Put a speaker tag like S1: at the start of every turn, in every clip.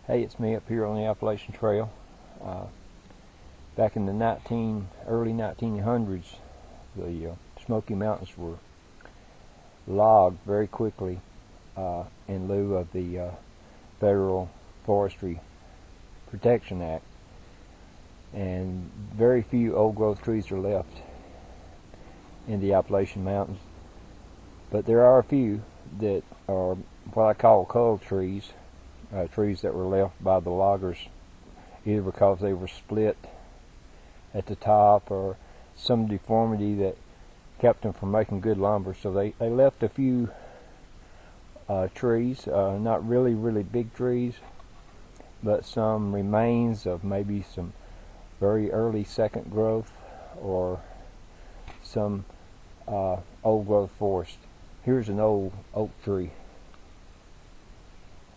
S1: Hey, it's me up here on the Appalachian Trail. Back in the early 1900s, the Smoky Mountains were logged very quickly in lieu of the Federal Forestry Protection Act, and very few old-growth trees are left in the Appalachian Mountains. But there are a few that are what I call cull trees. Trees that were left by the loggers either because they were split at the top or some deformity that kept them from making good lumber. So they left a few trees, not really big trees, but some remains of maybe some very early second growth or some old growth forest. Here's an old oak tree.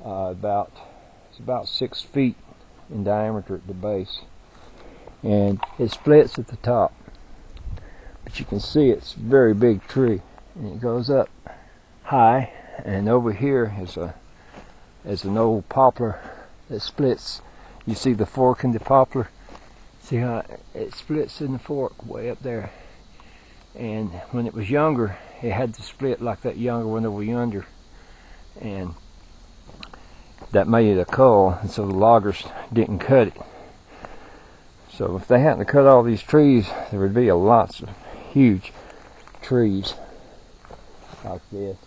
S1: It's about 6 feet in diameter at the base, and it splits at the top. But you can see it's a very big tree, and it goes up high. And over here is an old poplar that splits. You see the fork in the poplar. See how it splits in the fork way up there. And when it was younger, it had to split like that younger one over yonder, and that made it a cull, and so the loggers didn't cut it. So if they hadn't cut all these trees, there would be lots of huge trees like this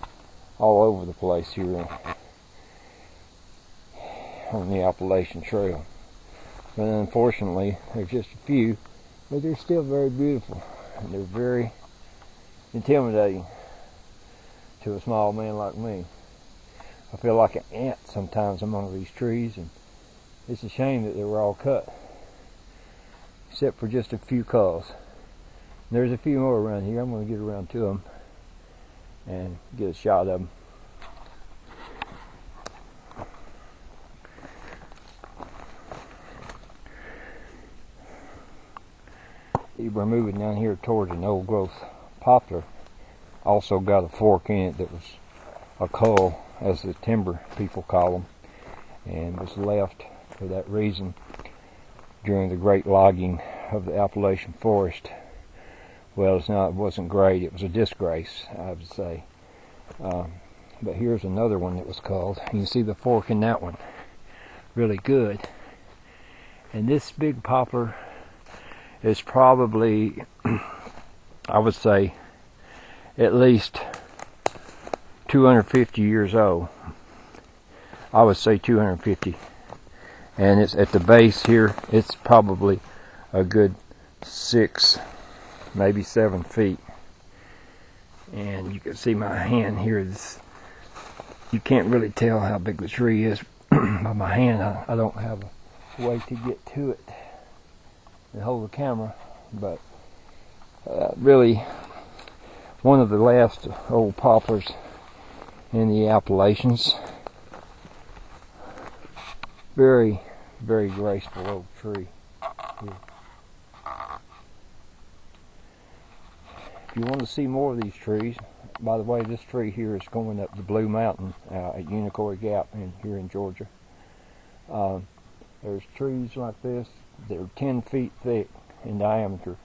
S1: all over the place here on the Appalachian Trail. But unfortunately, there's just a few, but they're still very beautiful, and they're very intimidating to a small man like me. I feel like an ant sometimes among these trees, and it's a shame that they were all cut, except for just a few culls. There's a few more around here. I'm going to get around to them and get a shot of them. We're moving down here towards an old growth poplar. Also got a fork in it that was a cull, as the timber people call them, and was left for that reason during the great logging of the Appalachian forest. Well, it wasn't great, it was a disgrace, I would say. But here's another one that was culled. You can see the fork in that one, really good. And this big poplar is probably, I would say, at least 250 years old. I would say 250. And it's at the base here, it's probably a good 6, maybe 7 feet. And you can see my hand here. You can't really tell how big the tree is by my hand. I don't have a way to get to it and hold the camera, but really one of the last old poplars in the Appalachians. Very graceful old tree. If you want to see more of these trees, by the way, this tree here is going up the Blue Mountain at Unicoi Gap here in Georgia. There's trees like this that are 10 feet thick in diameter.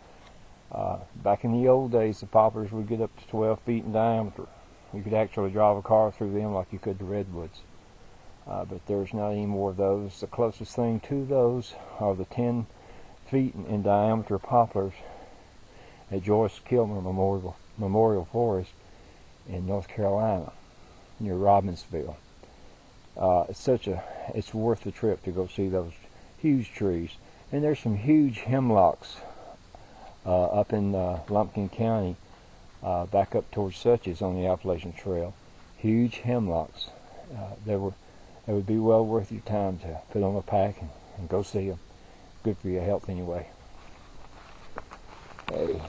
S1: Back in the old days, the poplars would get up to 12 feet in diameter. You could actually drive a car through them like you could the redwoods. But there's not any more of those. The closest thing to those are the 10 feet in diameter poplars at Joyce Kilmer Memorial Forest in North Carolina, near Robbinsville. It's worth the trip to go see those huge trees. And there's some huge hemlocks up in Lumpkin County, back up towards Suches on the Appalachian Trail. Huge hemlocks. They would be well worth your time to put on a pack and go see them. Good for your health anyway. Hey.